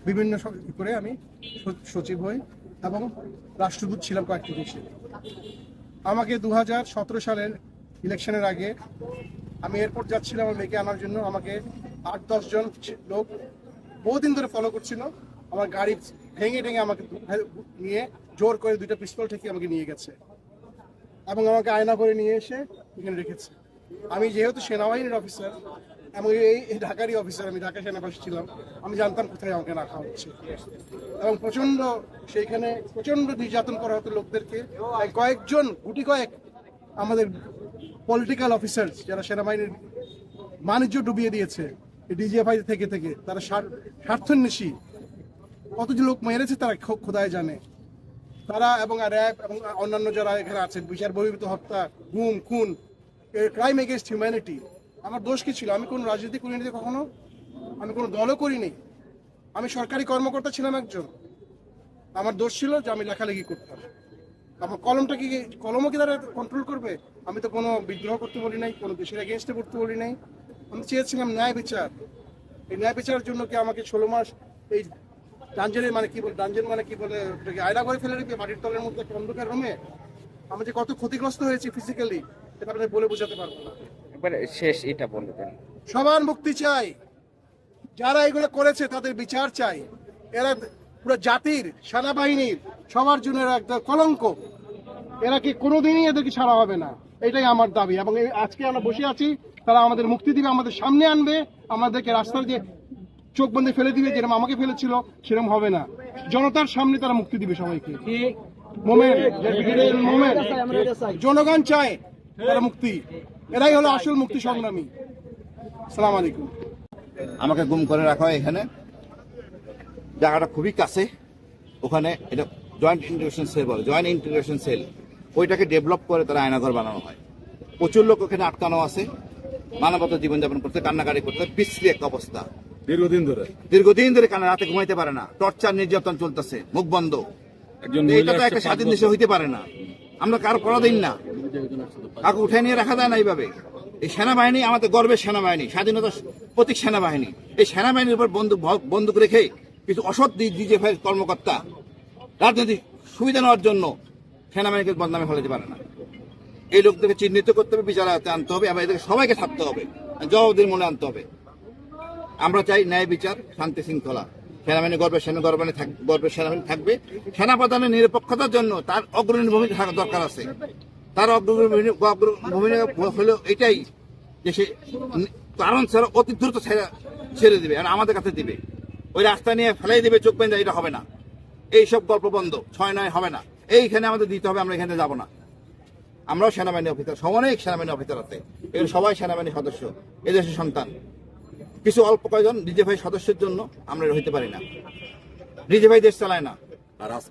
বিভিন্ন করে আমি সচিব হই এবং রাষ্ট্রদূত ছিলাম কয়েকটি দেশে। আমাকে 2017 সালের ইলেকশনের আগে আমি এয়ারপোর্ট যাচ্ছিলাম আমার মেয়েকে আনার জন্য। আমাকে 8-10 জন লোক বহুদিন ধরে ফলো করছিল। আমার গাড়ি ভেঙে আমাকে নিয়ে জোর করে 2টা পিস্তল থেকে আমাকে নিয়ে গেছে এবং আমাকে আয়না করে নিয়ে এসে এখানে রেখেছে। আমি যেহেতু সেনাবাহিনীর অফিসার এবং এই ঢাকারই অফিসার, আমি ঢাকা সেনাবাসী ছিলাম, আমি জানতাম কোথায় আমাকে রাখা হচ্ছে এবং সেইখানে প্রচন্ড নির্যাতন করা হতো লোকদেরকে। কয়েকজন গুটি কয়েক আমাদের পলিটিক্যাল অফিসার যারা সেনাবাহিনীর বাণিজ্য ডুবিয়ে দিয়েছে ডিজিএফআই থেকে তারা স্বার্থান্বেষী কত যে লোক মেরেছে তারা খোদায় জানে। তারা এবং র্যাব এবং অন্যান্য যারা এখানে আছেন, বিচার বহির্ভূত হত্যা, গুম, খুন, ক্রাইম এগেনস্ট হিউম্যানিটি। আমার দোষ কি ছিল? আমি কোনো রাজনীতি করিনি কখনো, আমি কোনো দলও করিনি, আমি সরকারি কর্মকর্তা ছিলাম একজন। আমার দোষ ছিল যে আমি লেখালেখি করতাম। আমার কলমও কি তারা কন্ট্রোল করবে? আমি তো কোনো বিদ্রোহ করতে বলি নাই, কোনো দেশের এগেনস্টে করতে বলি নাই। আমি চেয়েছিলাম ন্যায় বিচার। এই ন্যায় বিচারের জন্য কি আমাকে 16 মাস এই ডাঞ্জেনের ডাঞ্জেন মানে কি বলে আয়না করে ফেলে রেখে মাটির তলের মধ্যে একটা অন্ধকার রুমে আমি যে কত ক্ষতিগ্রস্ত হয়েছি ফিজিক্যালি, সেটা আপনি বলে বোঝাতে পারবো না। একবার শেষ এটা বলবেন। সবার মুক্তি চাই, যারা এগুলো করেছে তাদের বিচার চাই। এরা পুরো জাতির, সেনাবাহিনীর সবার জন্য এরা একটা কলঙ্ক। এরা কি কোনোদিনই এদেরকে ছাড়া হবে না, এটাই আমার দাবি। এবং আজকে আমরা বসে আছি, তারা আমাদের মুক্তি দিবে, আমাদের সামনে আনবে, আমাদেরকে রাস্তার যে চোখ বন্ধে ফেলে দিবে, যেরকম আমাকে ফেলেছিল সেরকম হবে না। জনতার সামনে তারা মুক্তি দিবে সবাইকে। জনগণ চায় তারা মুক্তি, এরাই হলো আসল মুক্তি সংগ্রামী। আসসালামু আলাইকুম। আমাকে গুম করে রাখা হয় এখানে, জায়গাটা খুবই কাছে। ওখানে এটা জয়েন্ট ইন্টিগ্রেশন সেল বলে, জয়েন্ট ইন্টিগ্রেশন সেল, ওইটাকে ডেভেলপ করে তারা আয়নাঘর বানানো হয়। প্রচুর লোক ওখানে আটকানো আছে, মানবতা জীবনযাপন করতে, কান্নাকাটি করতে, বিশ্রী একটা অবস্থা। দীর্ঘদিন ধরে কান্না, রাতে ঘুমাইতে পারে না, টর্চার নির্যাতন চলতেছে, মুখ বন্ধ। এটা তো একটা স্বাধীন দেশে হইতে পারে না। আমরা কারো করা দিন না, কাউকে উঠে নিয়ে রাখা যায় না এইভাবে। এই সেনাবাহিনী আমাদের গর্বের সেনাবাহিনী, স্বাধীনতার প্রতীক সেনাবাহিনী। এই সেনাবাহিনীর উপর বন্দুক রেখে কিছু অসৎ ডিজিএফআই কর্মকর্তা রাজনৈতিক সুবিধা নেওয়ার জন্য সেনাবাহিনীকে বদনামে ফেলাতে পারে না। এই লোকদেরকে চিহ্নিত করতে হবে, বিচারে আনতে হবে এবং এদেরকে সবাইকে থাকতে হবে, জবাবদিহির মনে আনতে হবে। আমরা চাই ন্যায় বিচার, শান্তি শৃঙ্খলা। সেনাবাহিনী গর্বের সেনাবাহিনী থাকবে। সেনাপ্রধানের নিরপেক্ষতার জন্য তার অগ্রণী ভূমিকা থাকা দরকার আছে। তার ভূমিকা হলো এটাই যে সে কারণ ছাড়া অতি দ্রুত ছেড়ে দিবে আর আমাদের কাছে দিবে, ওই রাস্তা নিয়ে ফেলাই দিবে, চোখ বেঁধে, এটা হবে না। এইসব গল্প বন্ধ, 6-9 হবে না। এইখানে আমাদের দিতে হবে, আমরা এখানে যাব না। আমরাও সেনাবাহিনী অফিসার, অনেক সেনাবাহিনী অফিসার আছে, এগুলো সবাই সেনাবাহিনীর সদস্য, এদেশের সন্তান। কিছু অল্প কয়েকজন ডিজিএফআই সদস্যের জন্য আমরা হইতে পারি না। ডিজিএফআই দেশ চালায় না। আর আজকে